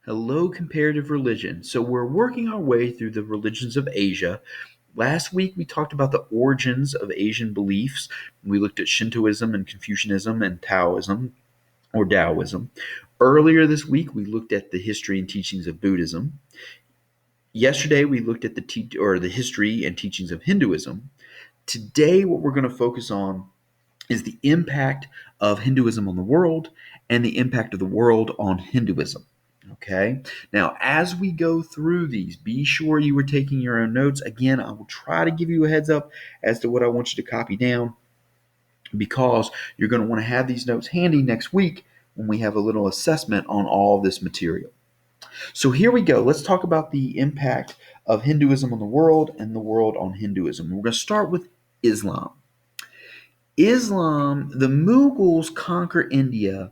Hello, comparative religion. So we're working our way through the religions of Asia. Last week we talked about the origins of Asian beliefs. We looked at Shintoism and Confucianism and Taoism or Taoism. Earlier this week we looked at the history and teachings of Buddhism. Yesterday we looked at the history and teachings of Hinduism. Today what we're going to focus on is the impact of Hinduism on the world and the impact of the world on Hinduism. Okay. Now, as we go through these, be sure you are taking your own notes. Again, I will try to give you a heads up as to what I want you to copy down because you're going to want to have these notes handy next week when we have a little assessment on all of this material. So here we go. Let's talk about the impact of Hinduism on the world and the world on Hinduism. We're going to start with Islam. The Mughals conquer India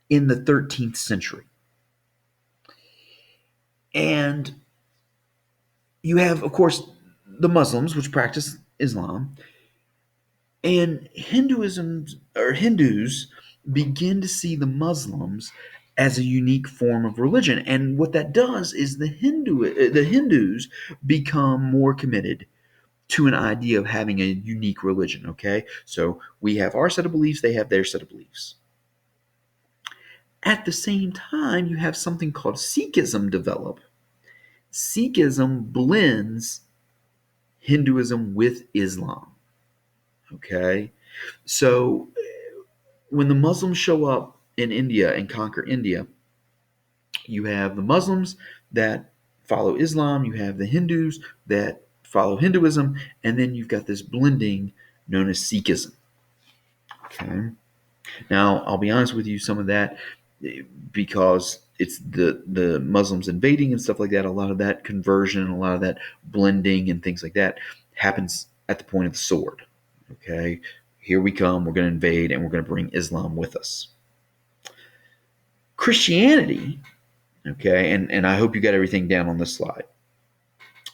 in the 13th century. And you have, of course, the Muslims, which practice Islam, and Hindus begin to see the Muslims as a unique form of religion. And what that does is the Hindus become more committed to an idea of having a unique religion. Okay, so we have our set of beliefs, they have their set of beliefs. At the same time, you have something called Sikhism develop. Sikhism blends Hinduism with Islam. Okay? So when the Muslims show up in India and conquer India, you have the Muslims that follow Islam, you have the Hindus that follow Hinduism, and then you've got this blending known as Sikhism. Okay? Now, I'll be honest with you, some of that, because it's the Muslims invading and stuff like that, a lot of that conversion, a lot of that blending and things like that happens at the point of the sword. Okay, here we come, we're going to invade, and we're going to bring Islam with us. Christianity, okay, and I hope you got everything down on this slide.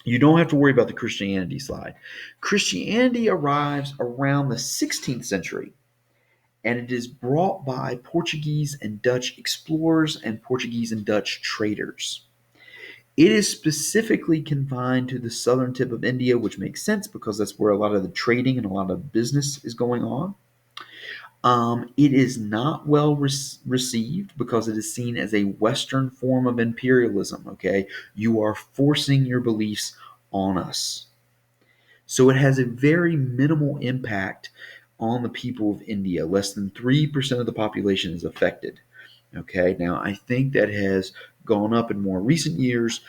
You don't have to worry about the Christianity slide. Christianity arrives around the 16th century, and it is brought by Portuguese and Dutch explorers and Portuguese and Dutch traders. It is specifically confined to the southern tip of India, which makes sense because that's where a lot of the trading and a lot of business is going on. It is not well received because it is seen as a Western form of imperialism. Okay, you are forcing your beliefs on us. So it has a very minimal impact on the people of India. Less than 3% of the population is affected. Okay, now I think that has gone up in more recent years,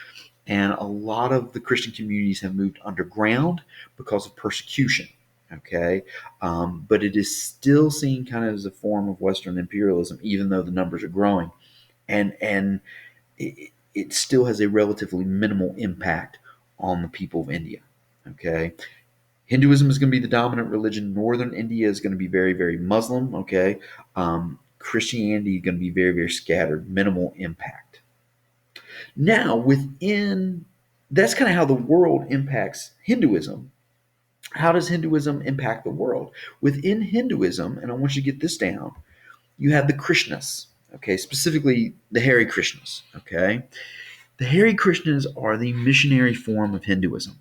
and a lot of the Christian communities have moved underground because of persecution. Okay, but it is still seen kind of as a form of Western imperialism, even though the numbers are growing, and it still has a relatively minimal impact on the people of India. Okay, Hinduism is going to be the dominant religion. Northern India is going to be very, very Muslim. Okay, Christianity is going to be very, very scattered, minimal impact. Now, within that's kind of how the world impacts Hinduism. How does Hinduism impact the world? Within Hinduism, and I want you to get this down, you have the Krishnas, okay, specifically the Hare Krishnas, okay? The Hare Krishnas are the missionary form of Hinduism.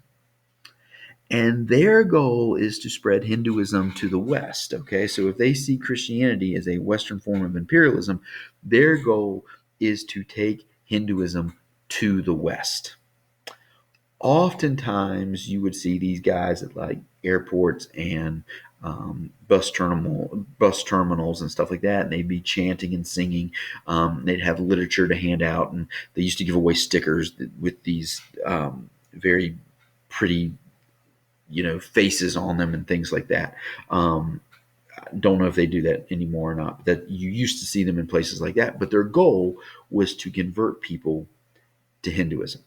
And their goal is to spread Hinduism to the West, okay? So if they see Christianity as a Western form of imperialism, their goal is to take Hinduism to the West. Oftentimes you would see these guys at like airports and bus terminals and stuff like that, and they'd be chanting and singing. They'd have literature to hand out, and they used to give away stickers with these very pretty, faces on them and things like that. Don't know if they do that anymore or not. But that you used to see them in places like that, but their goal was to convert people to Hinduism.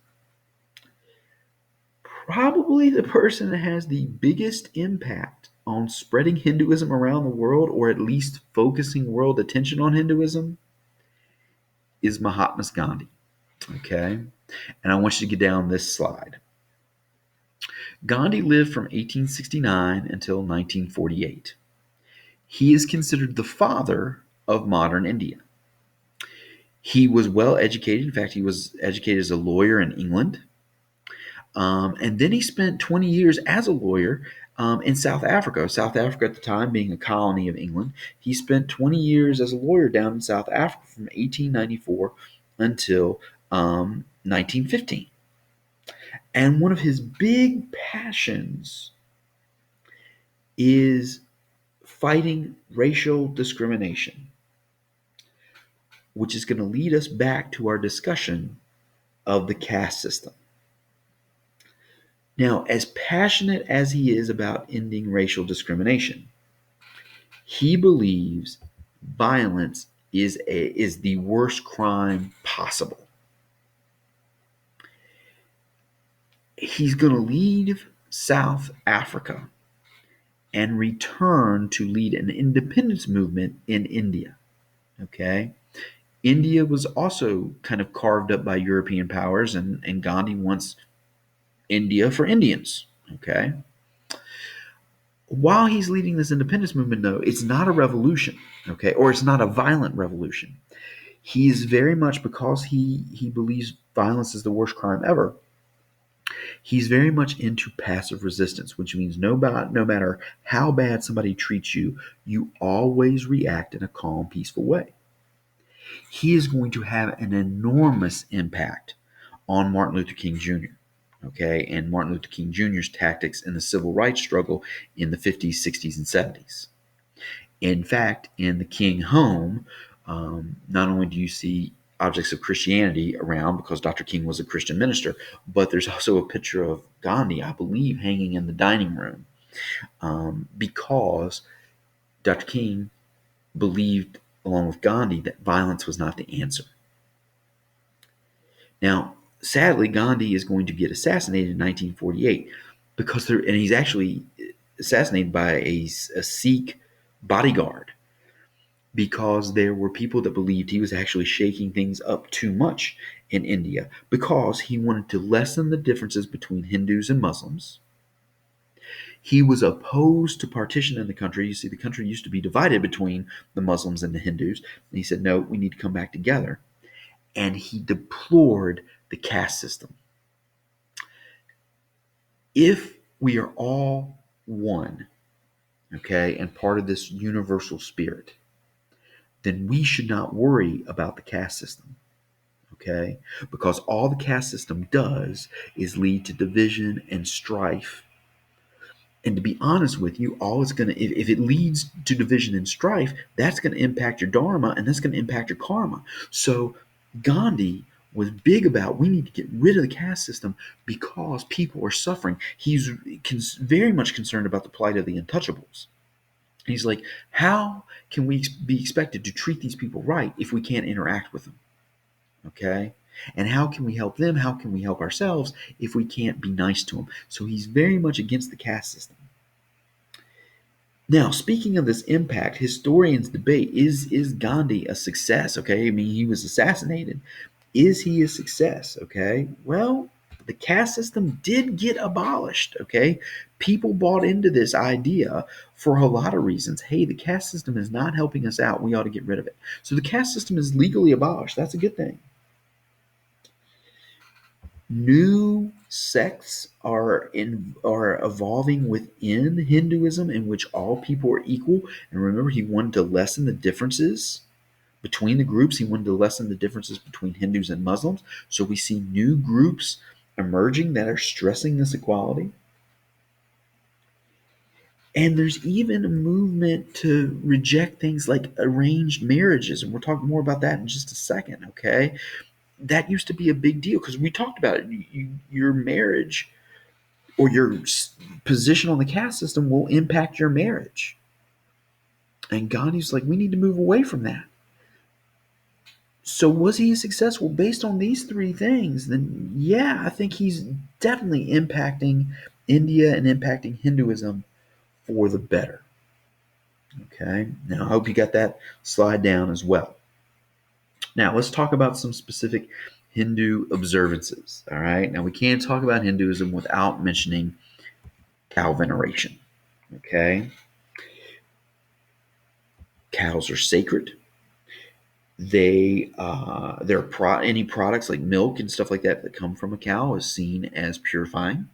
Probably the person that has the biggest impact on spreading Hinduism around the world, or at least focusing world attention on Hinduism, is Mahatma Gandhi. Okay? And I want you to get down this slide. Gandhi lived from 1869 until 1948. He is considered the father of modern India. He was well educated. In fact, he was educated as a lawyer in England. And then he spent 20 years as a lawyer in South Africa. South Africa at the time being a colony of England. He spent 20 years as a lawyer down in South Africa from 1894 until 1915. And one of his big passions is fighting racial discrimination, which is going to lead us back to our discussion of the caste system. Now, as passionate as he is about ending racial discrimination, he believes violence is the worst crime possible. He's going to leave South Africa and return to lead an independence movement in India. Okay? India was also kind of carved up by European powers, and Gandhi wants India for Indians. Okay? While he's leading this independence movement, though, it's not a revolution, okay, or it's not a violent revolution. He is very much, because he believes violence is the worst crime ever. He's very much into passive resistance, which means no matter how bad somebody treats you, you always react in a calm, peaceful way. He is going to have an enormous impact on Martin Luther King Jr. Okay, and Martin Luther King Jr.'s tactics in the civil rights struggle in the 50s, 60s, and 70s. In fact, in the King home, not only do you see objects of Christianity around because Dr. King was a Christian minister, but there's also a picture of Gandhi, I believe, hanging in the dining room because Dr. King believed, along with Gandhi, that violence was not the answer. Now, sadly, Gandhi is going to get assassinated in 1948 and he's actually assassinated by a Sikh bodyguard because there were people that believed he was actually shaking things up too much in India because he wanted to lessen the differences between Hindus and Muslims. He was opposed to partition in the country. You see, the country used to be divided between the Muslims and the Hindus. And he said, no, we need to come back together. And he deplored the caste system. If we are all one, okay, and part of this universal spirit, then we should not worry about the caste system, okay? Because all the caste system does is lead to division and strife. And to be honest with you, all it's going to, if it leads to division and strife, that's going to impact your dharma and that's going to impact your karma. So Gandhi was big about we need to get rid of the caste system because people are suffering. He's very much concerned about the plight of the untouchables. He's like, how can we be expected to treat these people right if we can't interact with them? Okay? And how can we help them? How can we help ourselves if we can't be nice to them? So he's very much against the caste system. Now, speaking of this impact, historians debate, is Gandhi a success? Okay, I mean, he was assassinated. Is he a success? Okay, well, the caste system did get abolished. Okay, people bought into this idea for a lot of reasons. Hey, the caste system is not helping us out. We ought to get rid of it. So the caste system is legally abolished. That's a good thing. New sects are evolving within Hinduism in which all people are equal. And remember, he wanted to lessen the differences between the groups. He wanted to lessen the differences between Hindus and Muslims. So we see new groups emerging that are stressing this equality. And there's even a movement to reject things like arranged marriages. And we'll talk more about that in just a second, okay? That used to be a big deal because we talked about it. Your marriage or your position on the caste system will impact your marriage. And Gandhi's like, we need to move away from that. So was he successful based on these three things? Then yeah, I think he's definitely impacting India and impacting Hinduism for the better. Okay, now I hope you got that slide down as well. Now let's talk about some specific Hindu observances. All right, now we can't talk about Hinduism without mentioning cow veneration. Okay, cows are sacred. Any products like milk and stuff like that that come from a cow is seen as purifying.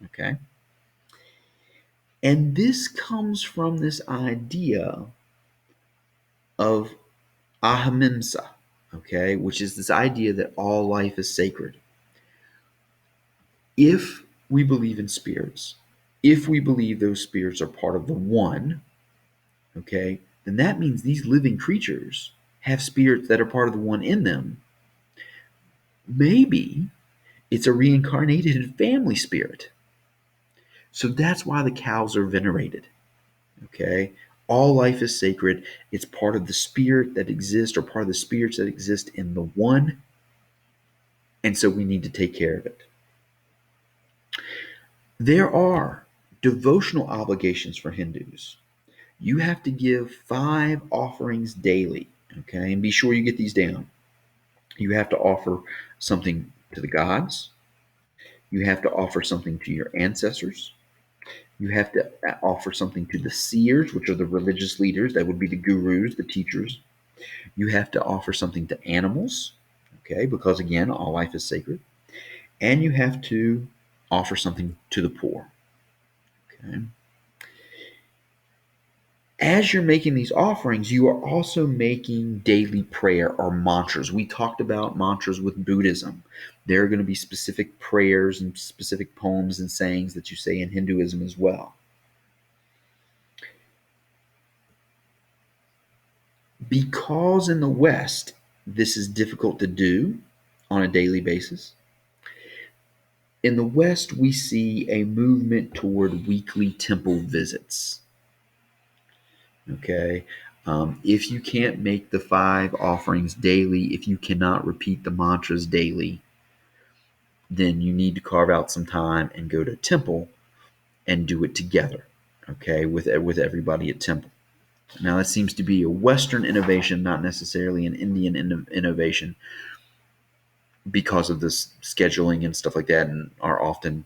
Okay, and this comes from this idea of ahimsa, okay, which is this idea that all life is sacred. If we believe in spirits, if we believe those spirits are part of the one, okay, then that means these living creatures have spirits that are part of the one in them. Maybe it's a reincarnated family spirit. So that's why the cows are venerated. Okay? All life is sacred. It's part of the spirit that exists, or part of the spirits that exist in the one. And so we need to take care of it. There are devotional obligations for Hindus. You have to give 5 offerings daily. Okay? And be sure you get these down. You have to offer something to the gods. You have to offer something to your ancestors. You have to offer something to the seers, which are the religious leaders. That would be the gurus, the teachers. You have to offer something to animals, okay, because again, all life is sacred. And you have to offer something to the poor, okay. As you're making these offerings, you are also making daily prayer or mantras. We talked about mantras with Buddhism. There are going to be specific prayers and specific poems and sayings that you say in Hinduism as well. Because in the West, this is difficult to do on a daily basis. In the West, we see a movement toward weekly temple visits. Okay. If you can't make the 5 offerings daily, if you cannot repeat the mantras daily, then you need to carve out some time and go to a temple and do it together, okay, with everybody at temple. Now, that seems to be a Western innovation, not necessarily an Indian innovation, because of this scheduling and stuff like that, and our often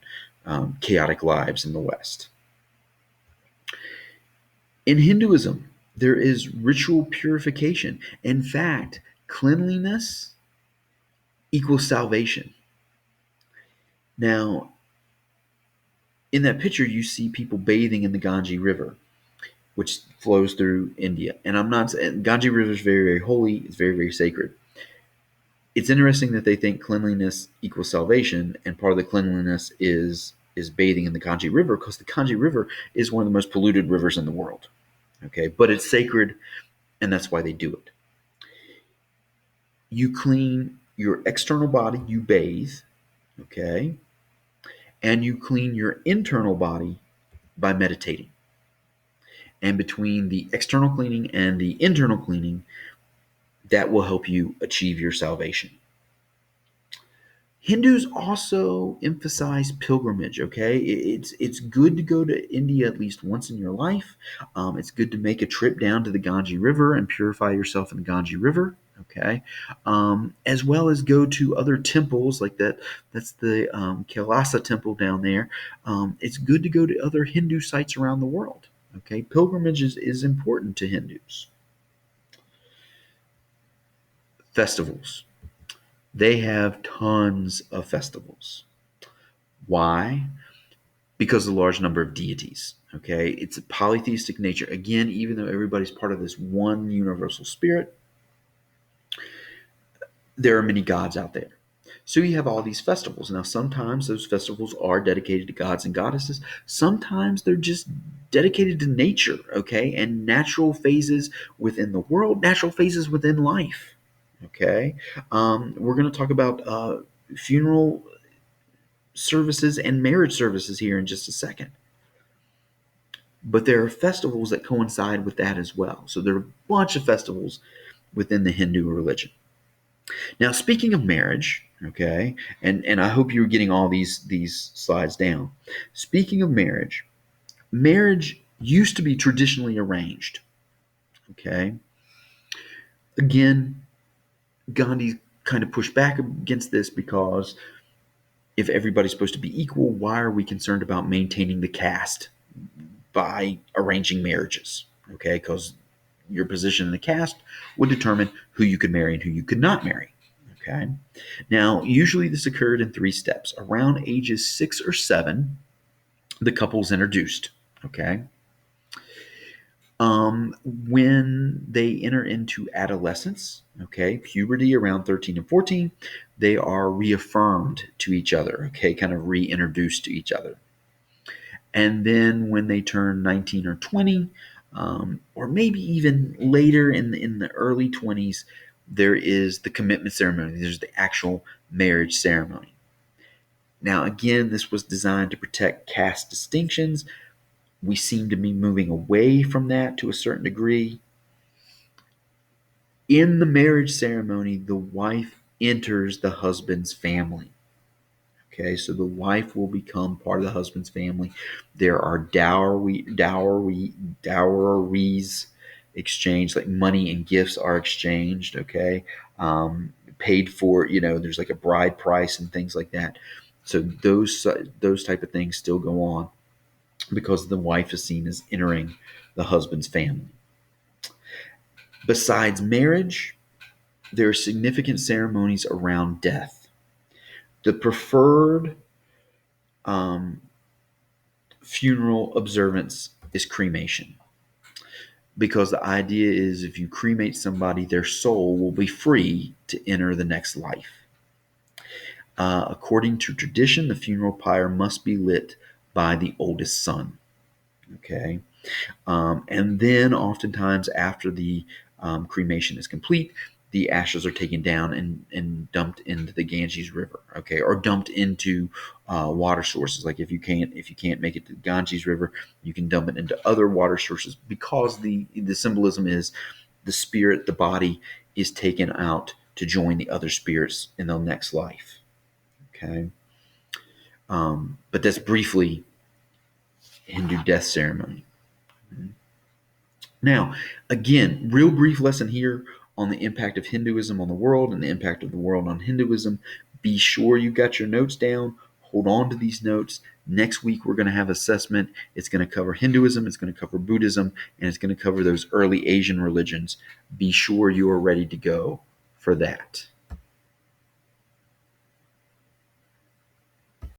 chaotic lives in the West. In Hinduism, there is ritual purification. In fact, cleanliness equals salvation. Now, in that picture, you see people bathing in the Ganges River, which flows through India. And I'm not saying Ganges River is very, very holy, it's very, very sacred. It's interesting that they think cleanliness equals salvation, and part of the cleanliness is bathing in the Ganges River, because the Ganges River is one of the most polluted rivers in the world. Okay, but it's sacred, and that's why they do it. You clean your external body, you bathe, okay, and you clean your internal body by meditating. And between the external cleaning and the internal cleaning, that will help you achieve your salvation. Hindus also emphasize pilgrimage. Okay, it's good to go to India at least once in your life. It's good to make a trip down to the Ganges River and purify yourself in the Ganges River. Okay, as well as go to other temples like that. That's the Kailasa temple down there. It's good to go to other Hindu sites around the world. Okay, pilgrimage is important to Hindus. Festivals. They have tons of festivals. Why? Because of the large number of deities. Okay, it's a polytheistic nature. Again, even though everybody's part of this one universal spirit, there are many gods out there. So you have all these festivals. Now, sometimes those festivals are dedicated to gods and goddesses. Sometimes they're just dedicated to nature, okay, and natural phases within the world, natural phases within life. Okay, we're going to talk about funeral services and marriage services here in just a second. But there are festivals that coincide with that as well. So there are a bunch of festivals within the Hindu religion. Now, speaking of marriage, okay, and I hope you're getting all these slides down. Speaking of marriage, marriage used to be traditionally arranged. Okay. Again, Gandhi kind of pushed back against this because if everybody's supposed to be equal, why are we concerned about maintaining the caste by arranging marriages? Okay, because your position in the caste would determine who you could marry and who you could not marry. Okay. Now, usually this occurred in 3 steps. Around ages 6 or 7, the couple's introduced. Okay. When they enter into adolescence, okay, puberty around 13 and 14, they are reaffirmed to each other, okay, kind of reintroduced to each other. And then when they turn 19 or 20, or maybe even later in the early 20s, there is the commitment ceremony. There's the actual marriage ceremony. Now, again, this was designed to protect caste distinctions. We seem to be moving away from that to a certain degree. In the marriage ceremony, the wife enters the husband's family. Okay, so the wife will become part of the husband's family. There are dowries exchanged, like money and gifts are exchanged. Okay, paid for. There's like a bride price and things like that. So those type of things still go on because the wife is seen as entering the husband's family. Besides marriage, there are significant ceremonies around death. The preferred funeral observance is cremation, because the idea is if you cremate somebody, their soul will be free to enter the next life. According to tradition, the funeral pyre must be lit by the oldest son. Okay. And then oftentimes after the cremation is complete, the ashes are taken down and dumped into the Ganges River, okay, or dumped into water sources. Like if you can't make it to the Ganges River, you can dump it into other water sources, because the symbolism is the spirit, the body is taken out to join the other spirits in the next life. Okay, but that's briefly Hindu death ceremony. Now, again, real brief lesson here on the impact of Hinduism on the world and the impact of the world on Hinduism. Be sure you got your notes down. Hold on to these notes. Next week, we're going to have assessment. It's going to cover Hinduism, it's going to cover Buddhism, and it's going to cover those early Asian religions. Be sure you are ready to go for that.